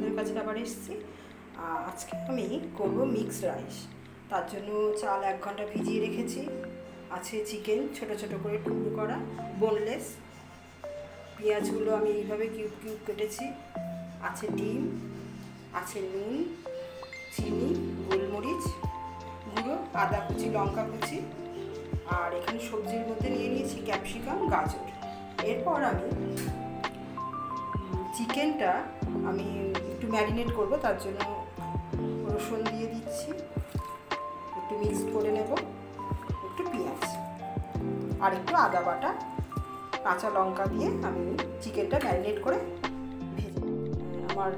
তোমাদের কাছে আবার এসেছি। আজকে আমি করব মিক্সড রাইস। তার জন্য চাল 1 ঘন্টা ভিজিয়ে রেখেছি। আছে চিকেন ছোট ছোট করে টুকরো করা, বোনলেস। পেঁয়াজগুলো আমি এইভাবে কিউব কিউব কেটেছি। আছে ডিম, আছে নুন, চিনি, গোলমরিচ গুঁড়ো, আদা কুচি, লঙ্কা কুচি, আর এখানে সবজির মধ্যে নিয়ে নিয়েছি ক্যাপসিকাম, গাজর। এরপর আমি চিকেনটা একটু ম্যারিনেট করব, তার জন্য রসুন দিয়ে দিচ্ছি, একটু মিক্সড করে নেব, একটু পেঁয়াজ আর একটু আদা বাটা, কাঁচা লঙ্কা দিয়ে আমি চিকেনটা ম্যারিনেট করে ভেজে আমার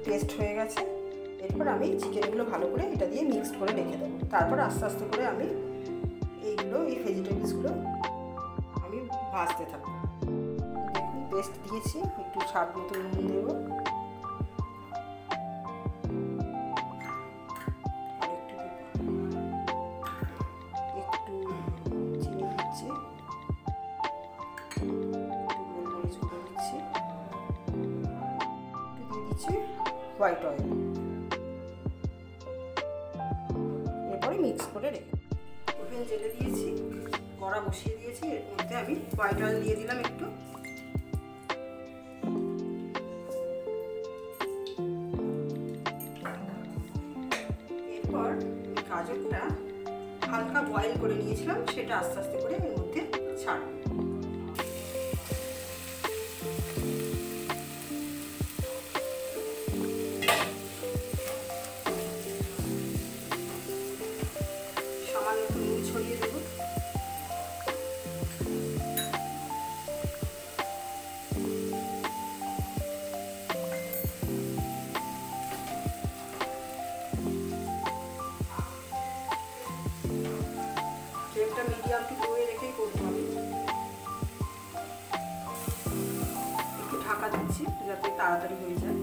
পেস্ট হয়ে গেছে। এরপর আমি চিকেনগুলো ভালো করে এটা দিয়ে মিক্সড করে রেখে দেবো। তারপর আস্তে আস্তে করে আমি এই ভেজিটেবলসগুলো আমি ভাজতে থাকবো। দেখুন পেস্ট দিয়েছি, একটু স্বাদ মতো নুন দেবো, আর একটু চিনি দিচ্ছি, গোলমরিচ গুঁড়ো দিচ্ছি, একটু দিয়ে দিচ্ছি হোয়াইট অয়েল। এরপরে মিক্স করে রেখে ওভেন জেলে দিয়েছি, কড়া বসিয়ে দিয়েছি। এর মধ্যে আমি হোয়াইট অয়েল দিয়ে দিলাম একটু। এরপর গাজরটা হালকা বয়েল করে নিয়েছিলাম, সেটা আস্তে আস্তে করে এর মধ্যে ছাড়ব। সামান্য একটু নুন ছড়িয়ে দেবো। ফ্লেমটা মিডিয়াম টু লোয়ে রেখেই করতে হবে। একটু ঢাকা দিচ্ছি যাতে তাড়াতাড়ি হয়ে যায়।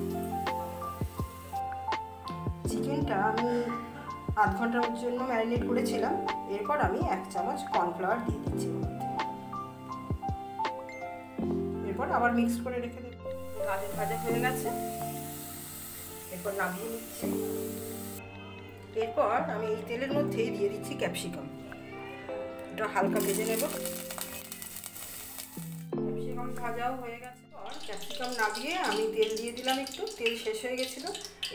চিকেনটা আমি আধ ঘন্টার জন্য ম্যারিনেট করেছিলাম। এরপর আমি 1 চামচ কর্নফ্লাওয়ার দিয়ে দিচ্ছি। এরপর আবার মিক্স করে রেখে দেব। গাজর ভাজা হয়ে গেছে, এরপর নামিয়ে নিচ্ছি। এরপর আমি এই তেলের মধ্যেই দিয়ে দিচ্ছি ক্যাপসিকাম। এটা হালকা ভেজে নেব। ক্যাপসিকাম ভাজাও হয়ে গেছে। ক্যাপসিকাম নামিয়ে আমি তেল দিয়ে দিলাম, একটু তেল শেষ হয়ে গেছিলো।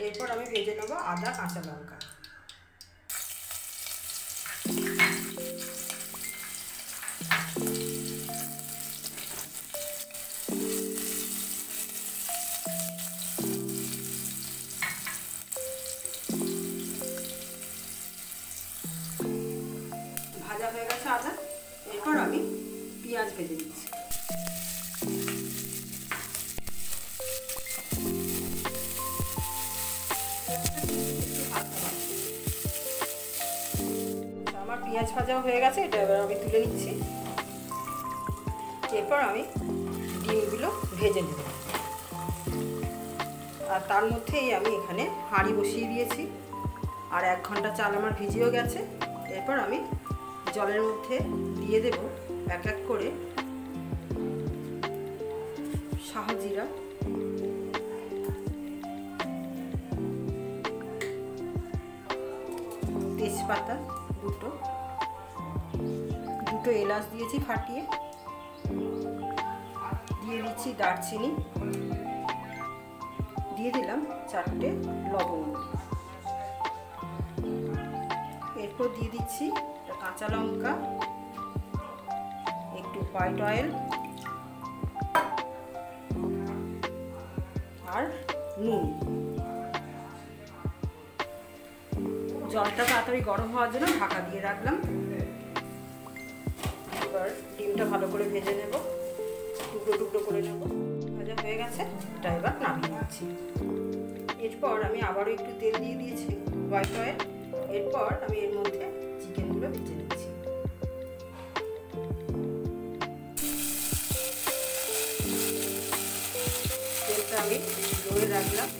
এরপর আমি ভেজে নেব আদা, কাঁচা লঙ্কা। ভাজা হয়ে গেছে আদা। এরপর আমি পেঁয়াজ ভেজে দিচ্ছি। আমার পেঁয়াজ ভাজাও হয়ে গেছে, এটা এবার আমি তুলে নিচ্ছি। এরপর আমি ডিমগুলো ভেজে নেব। আর তার মধ্যেই আমি এখানে হাঁড়ি বসিয়ে দিয়েছি, আর 1 ঘন্টা চাল আমার ভিজিয়েও গেছে। এরপর আমি জলের মধ্যে দিয়ে দেব এক এক করে শাহজিরা, তেজপাতা দুটো এলাচ দিয়েছি ফাটিয়ে, দিয়ে দিচ্ছি দারচিনি, দিয়ে দিলাম 4টে লবঙ্গ। এরপর দিয়ে দিচ্ছি কাঁচা লঙ্কা, একটু হোয়াইট অয়েল আর নুন। জলটা তাড়াতাড়ি গরম হওয়ার জন্য ঢাকা দিয়ে রাখলাম। এবার ডিমটা ভালো করে ভেজে নেব, টুকরো টুকরো করে নেব। ভাজা হয়ে গেছে, এটা এবার নামিয়ে নিচ্ছি। এরপর আমি আবারও একটু তেল দিয়ে দিয়েছি, হোয়াইট অয়েল। এরপর আমি এর মধ্যে চিকেনগুলো ভেজে নিচ্ছি। তেলটা আমি লোয়ে রাখলাম।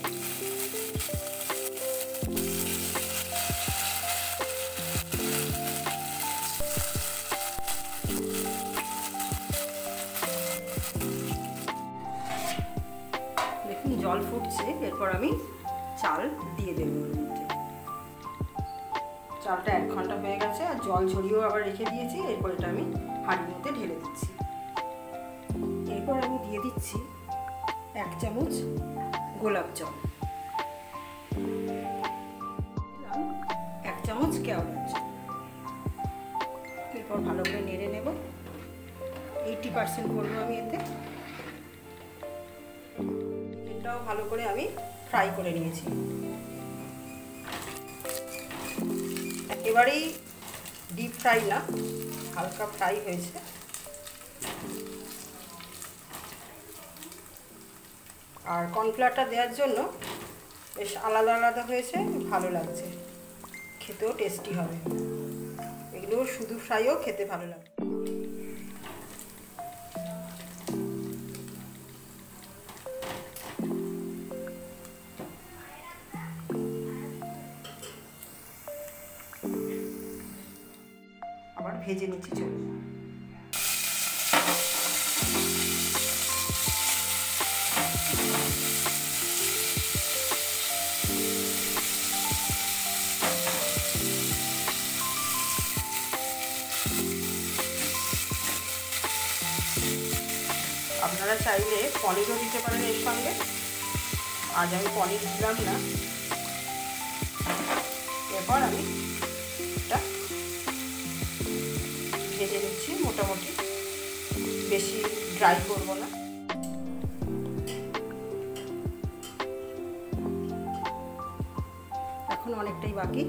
জল ফুটছে, এরপর আমি চাল দিয়ে দেবো ওর মধ্যে। চালটা 1 ঘন্টা হয়ে গেছে, আর জল ঝরিয়েও আবার রেখে দিয়েছি। এরপর এটা আমি হাঁড়ির মধ্যে ঢেলে দিচ্ছি। এরপর আমি দিয়ে দিচ্ছি 1 চামচ গোলাপ জল, 1 চামচ কেওড়ার জল। এরপর ভালো করে নেড়ে নেব। 80% করবো আমি এতে। এটাও ভালো করে আমি ফ্রাই করে নিয়েছি। একেবারেই ডিপ ফ্রাই না, হালকা ফ্রাই হয়েছে। আর কর্নফ্লাওয়ারটা দেওয়ার জন্য বেশ আলাদা আলাদা হয়েছে, ভালো লাগছে, খেতেও টেস্টি হবে। এগুলো শুধু ফ্রাইও খেতে ভালো লাগে। আবার ভেজে নিচ্ছি। চলুন আপনারা চাইলে পনিরও দিতে পারেন এর সঙ্গে। আজ আমি পনির দিলাম না। এরপর আমি এটা ভেজে নিচ্ছি মোটামুটি, বেশি ড্রাই করব না। এখন অনেকটাই বাকি।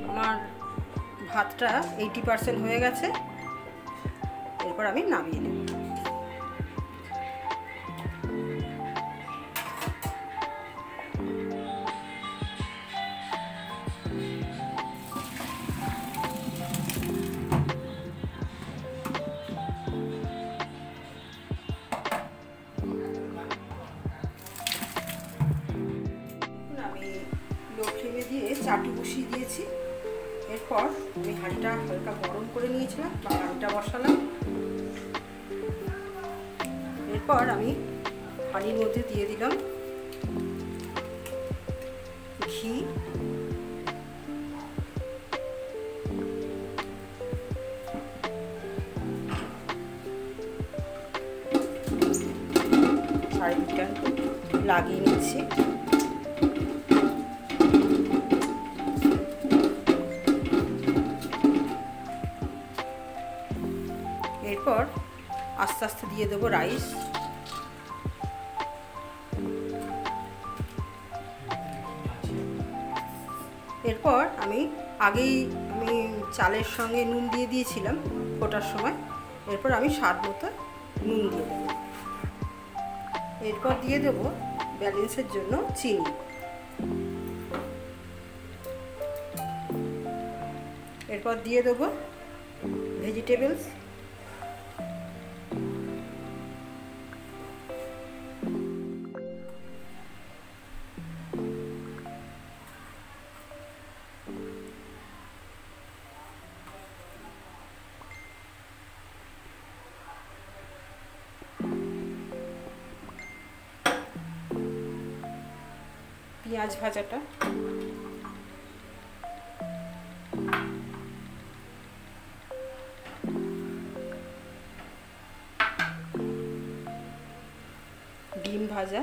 আমার ভাতটা 80% হয়ে গেছে। এরপর আমি নামিয়ে নেব। আমি লো ফ্লেমে দিয়ে চাটু বসিয়ে দিয়েছি। এরপর আমি হাঁড়িটা হালকা গরম করে নিয়েছিলাম, বা হাঁড়িটা বসালাম। এরপর আমি হাঁড়ির মধ্যে দিয়ে দিলাম ঘি, চারিদিকটা লাগিয়ে নিচ্ছি। এরপর আস্তে আস্তে দিয়ে দেবো রাইস। এরপর আমি আগেই চালের সঙ্গে নুন দিয়ে দিয়েছিলাম ফোটার সময়। এরপর আমি স্বাদ মতো নুন দিয়ে দেবো। এরপর দিয়ে দেবো ব্যালেন্সের জন্য চিনি। এরপর দিয়ে দেবো ভেজিটেবলস। পেঁয়াজ ভাজাটা, ডিম ভাজা,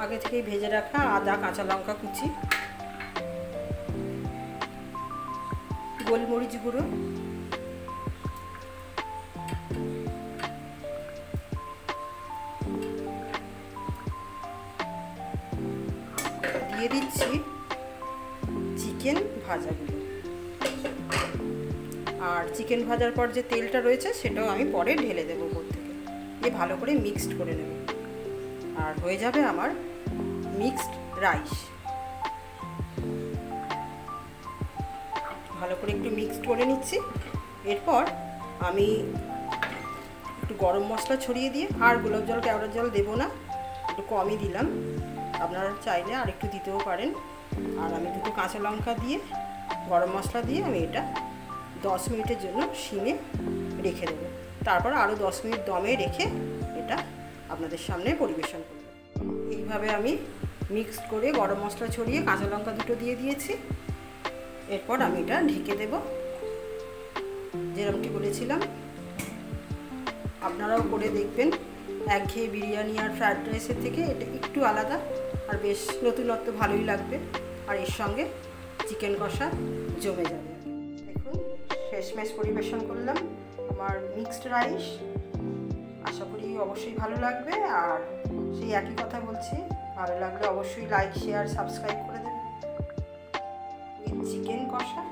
আগে থেকেই ভেজে রাখা আদা, কাঁচা লঙ্কা কুচি, গোলমরিচ গুঁড়ো, দিয়ে দিচ্ছি চিকেন ভাজাগুলো। আর চিকেন ভাজার পর যে তেলটা রয়েছে সেটাও আমি পরে ঢেলে দেবো উপর থেকে। দিয়ে ভালো করে মিক্সড করে নেব। আর হয়ে যাবে আমার মিক্সড রাইস। ভালো করে একটু মিক্সড করে নিচ্ছি। এরপর আমি একটু গরম মশলা ছড়িয়ে দিয়ে, আর গোলাপ জল কেওড়ার জল দেবো না, একটু কমই দিলাম। আপনারা চাইলে আর একটু দিতেও পারেন। আর আমি দুটো কাঁচা লঙ্কা দিয়ে গরম মশলা দিয়ে আমি এটা 10 মিনিটের জন্য সিমে রেখে দেবো। তারপর আরও 10 মিনিট দমে রেখে এটা আপনাদের সামনে পরিবেশন করব। এইভাবে আমি মিক্সড করে গরম মশলা ছড়িয়ে কাঁচা লঙ্কা দুটো দিয়ে দিয়েছি। এরপর আমি এটা ঢেকে দেব। যেরকমটি বলেছিলাম আপনারাও করে দেখবেন, একঘেয়ে বিরিয়ানি আর ফ্রায়েড রাইসের থেকে এটা একটু আলাদা আর বেশ নতুনত্ব ভালোই লাগবে। আর এর সঙ্গে চিকেন কষা জমে যাবে। দেখুন শেষমেশ পরিবেশন করলাম আমার মিক্সড রাইস। আশা করি অবশ্যই ভালো লাগবে। আর সেই একই কথা বলছি, ভালো লাগলে অবশ্যই লাইক শেয়ার সাবস্ক্রাইব করে দেবেন। চিকেন কষা